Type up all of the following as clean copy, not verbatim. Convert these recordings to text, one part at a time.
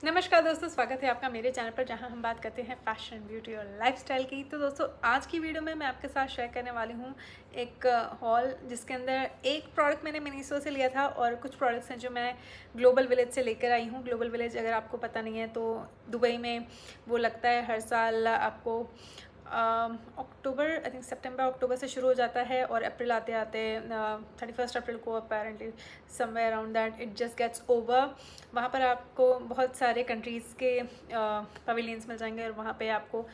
नमस्कार दोस्तों, स्वागत है आपका मेरे चैनल पर जहां हम बात करते हैं फैशन, ब्यूटी और लाइफस्टाइल की। तो दोस्तों, आज की वीडियो में मैं आपके साथ शेयर करने वाली हूं एक हॉल जिसके अंदर एक प्रोडक्ट मैंने मिनीसो से लिया था और कुछ प्रोडक्ट्स हैं जो मैं ग्लोबल विलेज से लेकर आई हूं। ग्लोबल विलेज अगर आपको पता नहीं है तो दुबई में वो लगता है हर साल। आपको अक्टूबर, आई थिंक सितंबर अक्टूबर से शुरू हो जाता है और अप्रैल आते आते 31 अप्रैल को apparently somewhere around that it just gets over. वहाँ पर आपको बहुत सारे कंट्रीज़ के पवेलियंस मिल जाएंगे और वहाँ पे आपको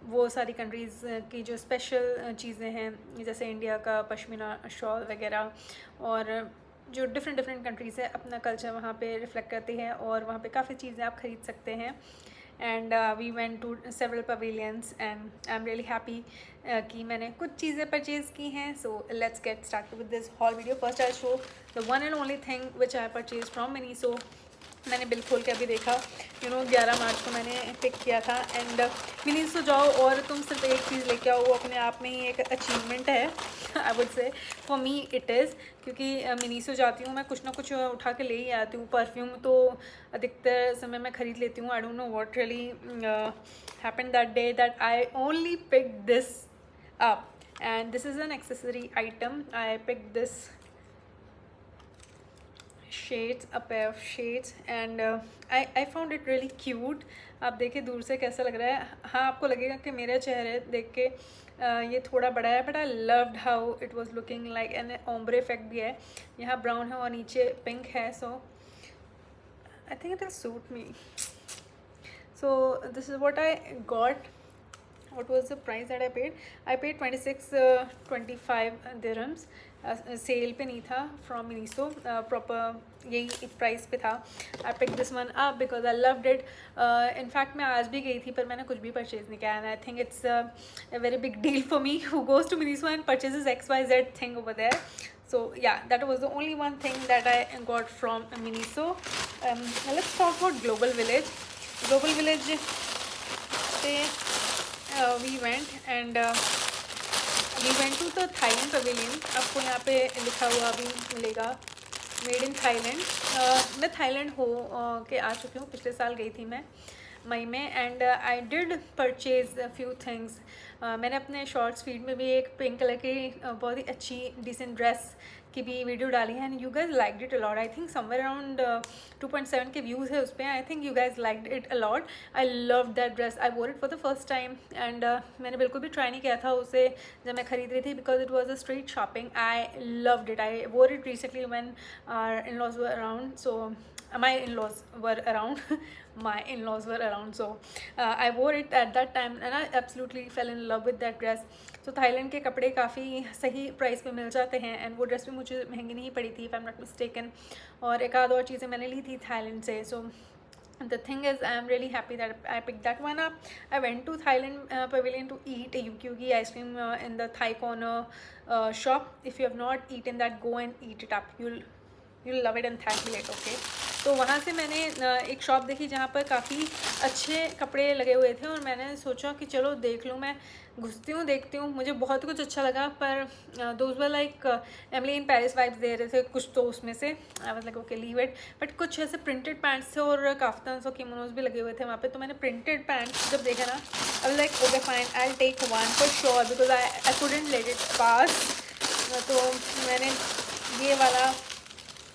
वो सारी कंट्रीज़ की जो स्पेशल चीज़ें हैं, जैसे इंडिया का पश्मीना शॉल वगैरह, और जो डिफरेंट डिफरेंट कंट्रीज़ है अपना कल्चर वहाँ पे रिफ्लेक्ट करती है और वहाँ पे काफ़ी चीज़ें आप ख़रीद सकते हैं। And we went to several pavilions and I am really happy कि मैंने कुछ चीज़ें परचेज़ की हैं। So let's get start with this whole video. First I show the one and only thing which I purchase from Miniso. मैंने bill खोल के अभी देखा, 11 मार्च को मैंने पिक किया था। एंड मिनीसो जाओ और तुम सिर्फ एक चीज़ लेके आओ, वो अपने आप में ही एक अचीवमेंट है। I would say for me it is, क्योंकि मिनीसो जाती हूँ मैं कुछ ना कुछ उठा के ले ही आती हूँ। परफ्यूम तो अधिकतर समय मैं ख़रीद लेती हूँ। I don't know what really happened that day that I only pick this up, and this is an accessory item. I pick this shades, a pair of shades, and I found it really cute. आप देखिए दूर से कैसा लग रहा है। हाँ, आपको लगेगा कि मेरा चेहरे देख के ये थोड़ा बड़ा है, but I loved how it was looking like. An ombre effect भी है, यहाँ ब्राउन है और नीचे पिंक है। So I think it will suit me. So this is what I got. What was the price that I paid? I paid 25 dirhams. Sale पे नहीं था फ्रॉम मिनीसो, प्रॉपर यही प्राइस पे था। I pick this one up because I loved it. In fact मैं आज भी गई थी पर मैंने कुछ भी परचेज नहीं किया, and I think it's a very big deal for me who goes to Miniso and purchases XYZ thing over there. So yeah, that was the only one thing that I got from Miniso. Let's talk about Global Village. Global Village से we went and we went to the Thailand pavilion. आपको यहाँ पे लिखा हुआ भी मिलेगा made in Thailand. मैं Thailand हो के आ चुकी हूँ. पिछले साल गई थी मैं मई में, and I did purchase a few things. मैंने अपने शॉर्ट्स फीड में भी एक पिंक कलर की बहुत ही अच्छी डिसेंट ड्रेस की भी वीडियो डाली है, and you guys liked it a lot. I think somewhere around 2.7 के व्यूज़ है उस पर. I think you guys liked it a lot. I love that dress. I wore it for the first time, and मैंने बिल्कुल भी try नहीं किया था उसे जब मैं खरीद रही थी, because it was a street shopping. I loved it. I wore it recently when our in-laws were around. So my in-laws were around. My in-laws were around, so I wore it at that time and I absolutely fell in love with that dress. So Thailand के कपड़े काफ़ी सही price पे मिल जाते हैं, and वो dress भी मुझे महंगी नहीं पड़ी थी, if I am not mistaken. और एक आध और चीज़ें मैंने ली थी थाईलैंड से. सो the thing is, I am really happy that I picked that one up. I went to Thailand pavilion to eat a Yukyugi ice cream in the Thai corner shop. If you have not eaten that, go and eat it up. You'll love it and thank me later. Okay. तो वहाँ से मैंने एक shop देखी जहाँ पर काफ़ी अच्छे कपड़े लगे हुए थे, और मैंने सोचा कि चलो देख लूँ. मैं घुसती हूँ, देखती हूँ, मुझे बहुत कुछ अच्छा लगा, पर those were like Emily in Paris vibes दे रहे थे कुछ तो उसमें से. I was like okay, leave it. But कुछ ऐसे प्रिंटेड पैंट्स थे और काफ्तान्स और किमोनोज भी लगे हुए थे वहाँ पे. तो मैंने प्रिंटेड पैंट्स जब देखा ना, I was like okay fine, I will take one for sure, because I couldn't let it pass. तो मैंने ये वाला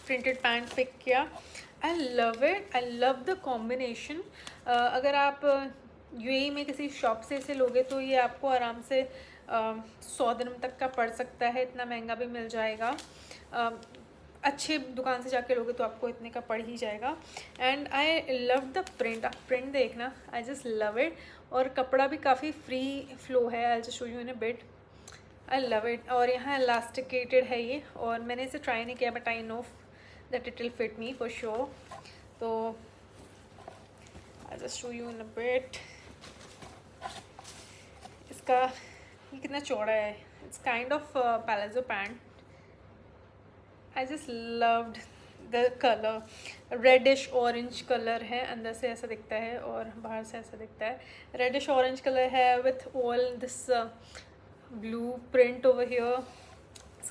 प्रिंटेड पैंट पिक किया. I love it. I love the combination. अगर आप यूएई में किसी शॉप से इसे लोगे तो ये आपको आराम से 100 दिरहम तक का पड़ सकता है. इतना महंगा भी मिल जाएगा. अच्छे दुकान से जाके लोगे तो आपको इतने का पड़ ही जाएगा. And I love the print. आप प्रिंट देखना, आई जस्ट लव इट. और कपड़ा भी काफ़ी फ्री फ्लो है. I just show you in a bit. I love it. और यहाँ इलास्टिकेटेड है ये, और मैंने इसे ट्राई नहीं किया, but I know that it will fit me for sure. So I'll just show you in a bit. इसका ये कितना चौड़ा है. It's kind of palazzo pant. I just loved the color. Reddish orange colour है, अंदर से ऐसा दिखता है और बाहर से ऐसा दिखता है. रेडिश ऑरेंज कलर है with all this blue print over here,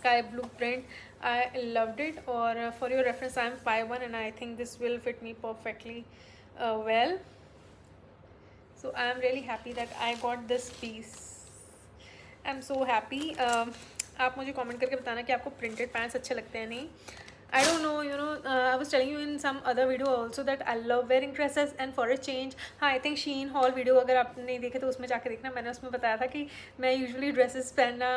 sky blue print. I loved it. Or for your reference, I am 5'1" and I think this will fit me perfectly. Well, so I am really happy that I got this piece. I am so happy. आप मुझे comment करके बताना कि आपको printed pants अच्छे लगते हैं नहीं. I don't know, I was telling you in some other video also that I love wearing dresses, and for a change, हाँ, I think Shein haul video अगर आपने नहीं देखे तो उसमें जाके देखना. मैंने उसमें बताया था कि मैं usually dresses पहनना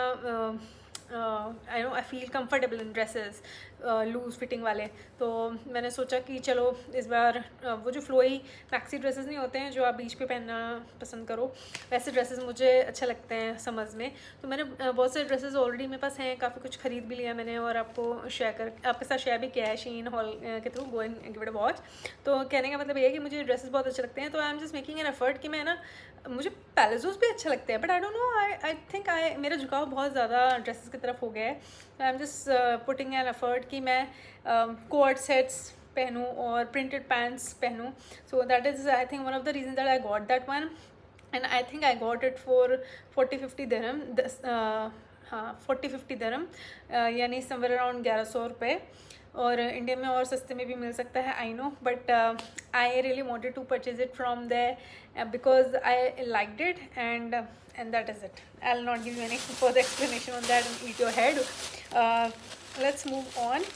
I feel comfortable in dresses, loose fitting वाले. तो मैंने सोचा कि चलो इस बार वो जो फ्लोई मैक्सी ड्रेसेस नहीं होते हैं जो आप बीच पे पहनना पसंद करो, वैसे ड्रेसेस मुझे अच्छे लगते हैं समर्स में. तो मैंने बहुत से ड्रेसेस ऑलरेडी मेरे पास हैं, काफ़ी कुछ ख़रीद भी लिया मैंने और आपके साथ शेयर भी किया है शीन हॉल के through. Go and give it a watch. तो कहने का मतलब ये है कि मुझे ड्रेसेस बहुत अच्छे लगते हैं. तो आई am just making an effort कि मैं ना, मुझे पैलेजोस भी अच्छे लगते हैं but I don't no, I think मेरा झुकाव बहुत ज़्यादा ड्रेसेस की तरफ हो गया है. I am just putting an effort कि मैं कोट सेट्स पहनूँ और प्रिंटेड पैंट्स पहनूँ. So that is I think one of the reason that I got that one. And I think I got it for 40-50 dirham. हाँ, 40-50 दिरहम, यानी somewhere around 1100 रुपये. और India में और सस्ते में भी मिल सकता है, I know, but I really wanted to purchase it from there because I liked it. And that is it. I'll not give you any further explanation on that and eat your head. Let's move on.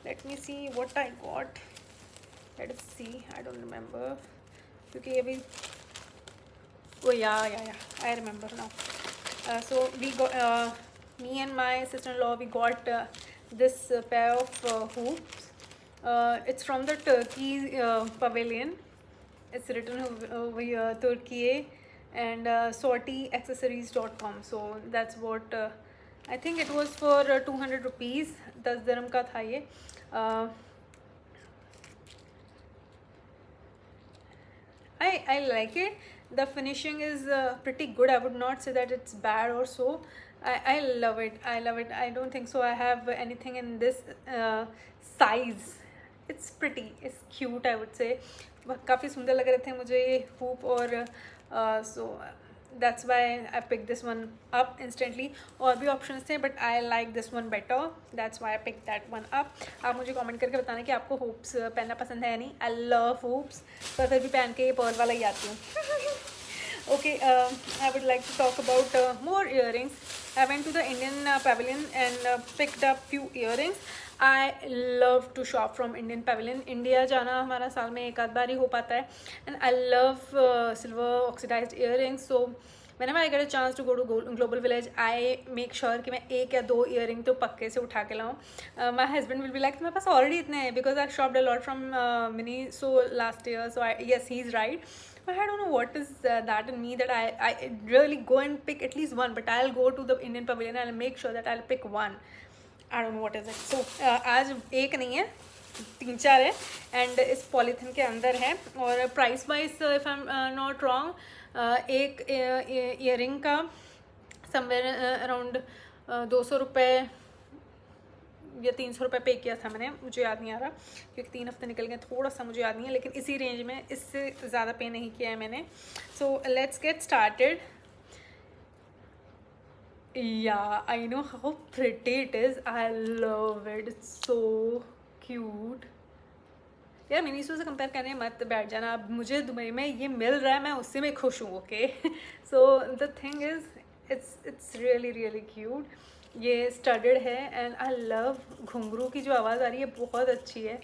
Let me see what I got. Let us see. I don't remember. क्योंकि अभी oh yeah, I remember now. So we got me and my sister-in-law, we got this pair of hoops. It's from the Turkey pavilion. It's written over here Turkey and sortyaccessories.com. So that's what I think it was for 200 rupees. 10 dirham का था ये. I like it. The finishing is pretty good. I would not say that it's bad or so. I love it. I love it. I don't think so I have anything in this size. It's pretty. It's cute, I would say. काफ़ी सुंदर लग रहे थे मुझे ये hoop और so that's why I picked this one up instantly. और भी options थे but I like this one better. That's why I picked that one up. आप मुझे comment करके बताना कि आपको hoops पहनना पसंद है या नहीं. I love hoops, पर फिर भी पहन के ये pearl वाला ही आती हूँ. Okay, I would like to talk about more earrings. I went to the Indian pavilion and picked up few earrings. I love to shop from Indian pavilion. India जाना हमारा साल में एक आध बार ही हो पाता है. And I love silver oxidized earrings. So whenever I get a chance to go to Global Village, I make sure कि मैं एक या दो earring तो पक्के से उठा के लाऊँ. My husband will be like, मेरे पास already इतने हैं, because I shopped a lot from Miniso last year. So yes, he's right. But I don't know what is that in me that I really go and pick at least one. But I'll go to the Indian pavilion and I'll make sure that I'll pick one. I don't know what is it. So आज एक नहीं है, 3-4 है. And इस polythene के अंदर है. और price wise if I am not wrong, एक ईयरिंग का समवेयर अराउंड 200 रुपये या 300 रुपये पे किया था मैंने. मुझे याद नहीं आ रहा क्योंकि 3 हफ्ते निकल गए, थोड़ा सा मुझे याद नहीं है, लेकिन इसी रेंज में, इससे ज़्यादा पे नहीं किया है मैंने. सो let's get started. Yeah, I know how pretty it is. I love it. It's so cute. यार मिनीसो से कंपेयर करने मत बैठ जाना. अब मुझे दुबई में ये मिल रहा है, मैं उससे में खुश हूँ. Okay, so the thing is it's really really cute. ये स्टडेड है एंड आई लव घुंघरू की जो आवाज़ आ रही है, बहुत अच्छी है.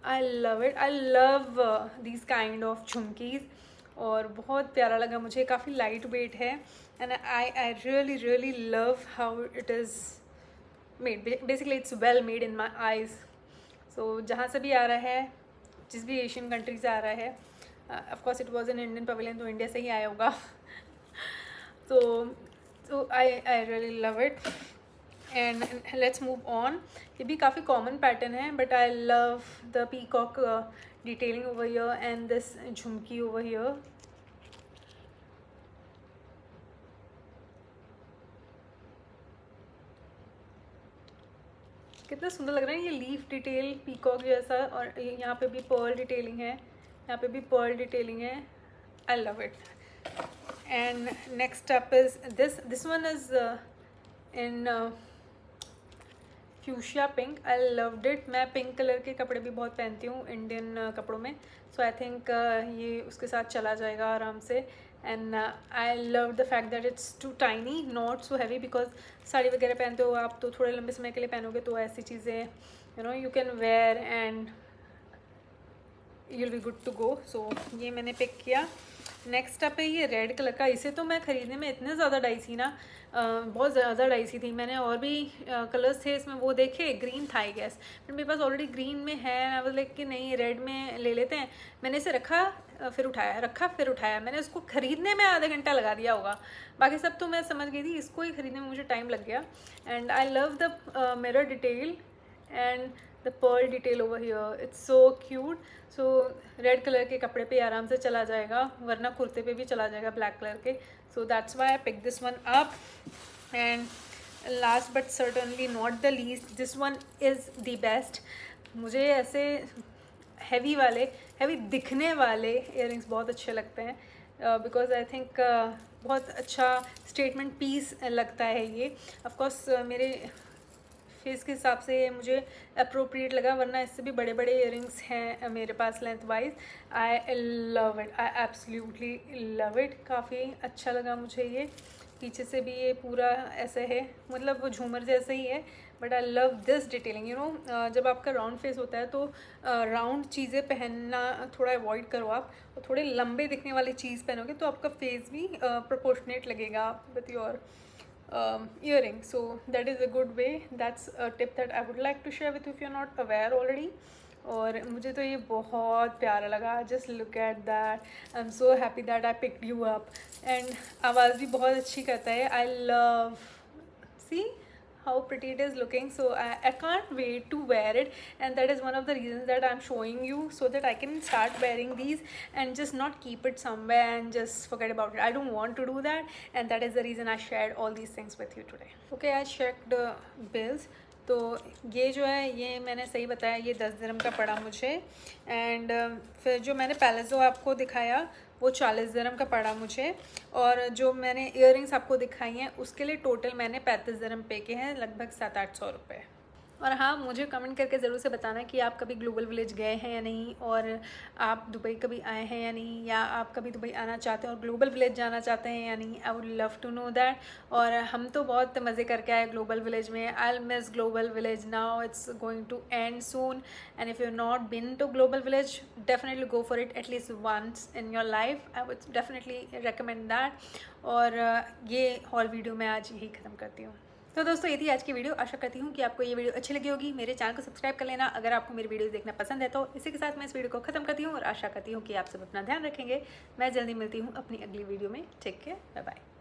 I love it. I love these kind of झुमकीज़. और बहुत प्यारा लगा मुझे. काफ़ी लाइट वेट है and I really really love how it is made. Basically it's well made in my eyes. So जहाँ से भी आ रहा है, जिस भी एशियन कंट्री से आ रहा है, of course it was in Indian pavilion, तो इंडिया से ही आया होगा. तो I really love it. And let's move on. ये भी काफ़ी कॉमन पैटर्न है but I love the peacock detailing over here and this Jhumki over here. कितना सुंदर लग रहा है ये लीफ डिटेल पीकॉक जैसा. और यहाँ पे भी पर्ल डिटेलिंग है, यहाँ पे भी पर्ल डिटेलिंग है. I love it. And next up is this one is in fuchsia pink, I loved it. मैं पिंक कलर के कपड़े भी बहुत पहनती हूँ इंडियन कपड़ों में, सो आई थिंक ये उसके साथ चला जाएगा आराम से। And I love the fact that it's too tiny, not so heavy, because sari वगैरह पहनते हो आप तो थोड़े लंबे समय के लिए पहनोगे, तो ऐसी चीज़ें you know you can wear and you'll be good to go। सो ये मैंने पिक किया। नेक्स्ट अप है ये रेड कलर का। इसे तो मैं ख़रीदने में इतने ज़्यादा डाइसी ना, बहुत ज़्यादा डाइसी थी। मैंने और भी कलर्स थे इसमें, वो देखे, ग्रीन था आई गेस, बट मेरे पास ऑलरेडी ग्रीन में है। आई वाज लाइक कि नहीं, रेड में ले लेते हैं। मैंने इसे रखा फिर उठाया, रखा फिर उठाया। मैंने इसको ख़रीदने में आधा घंटा लगा दिया होगा, बाकी सब तो मैं समझ गई थी, इसको ही ख़रीदने में मुझे टाइम लग गया। And I love the mirror detail and the pearl detail over here, it's so cute. So red colour के कपड़े पे आराम से चला जाएगा, वरना कुर्ते पे भी चला जाएगा ब्लैक कलर के। So that's why I pick this one up. And last but certainly not the least, this one is the best. मुझे ऐसे हैवी वाले, हैवी दिखने वाले इयररिंग्स बहुत अच्छे लगते हैं, बिकॉज आई थिंक बहुत अच्छा स्टेटमेंट पीस लगता है ये। ऑफकोर्स मेरे फेस के हिसाब से मुझे अप्रोप्रिएट लगा, वरना इससे भी बड़े बड़े इयररिंग्स हैं मेरे पास length wise. I love it, I absolutely love it. काफ़ी अच्छा लगा मुझे ये। पीछे से भी ये पूरा ऐसे है, मतलब वो झूमर जैसे ही है, but I love this detailing. You know जब आपका राउंड फेस होता है तो राउंड चीज़ें पहनना थोड़ा अवॉइड करो आप, और थोड़े लंबे दिखने वाली चीज़ पहनोगे तो आपका फेस भी प्रोपोर्शनेट लगेगा with your earring। So that is a good way, that's a tip that I would like to share with you if you're not aware already। और मुझे तो ये बहुत प्यारा लगा, just look at that, I am so happy that I picked you up. And आवाज़ भी बहुत अच्छी करता है। I love, see how pretty it is looking, so I can't wait to wear it, and that is one of the reasons that I'm showing you, so that I can start wearing these and just not keep it somewhere and just forget about it। I don't want to do that, and that is the reason I shared all these things with you today। Okay, I checked the bills। तो ये जो है, ये मैंने सही बताया, ये 10 दिरहम का पड़ा मुझे। एंड फिर जो मैंने पैलेजो आपको दिखाया वो 40 दिरहम का पड़ा मुझे, और जो मैंने इयररिंग्स आपको दिखाई हैं उसके लिए टोटल मैंने 35 दिरहम पे के हैं, लगभग 700-800 रुपये। और हाँ, मुझे कमेंट करके ज़रूर से बताना कि आप कभी ग्लोबल विलेज गए हैं या नहीं, और आप दुबई कभी आए हैं या नहीं, या आप कभी दुबई आना चाहते हैं और ग्लोबल विलेज जाना चाहते हैं या नहीं। I would love to know that. और हम तो बहुत मज़े करके आए ग्लोबल विलेज में। I miss global village now, it's going to end soon, and if you not been to global village, definitely go for it at least once in your life. I would definitely recommend that. और ये hall video मैं आज यही ख़त्म करती हूँ। तो दोस्तों, ये थी आज की वीडियो। आशा करती हूँ कि आपको ये वीडियो अच्छी लगी होगी। मेरे चैनल को सब्सक्राइब कर लेना अगर आपको मेरी वीडियोस देखना पसंद है। तो इसी के साथ मैं इस वीडियो को खत्म करती हूँ, और आशा करती हूँ कि आप सब अपना ध्यान रखेंगे। मैं जल्दी मिलती हूँ अपनी अगली वीडियो में। Take care, bye bye.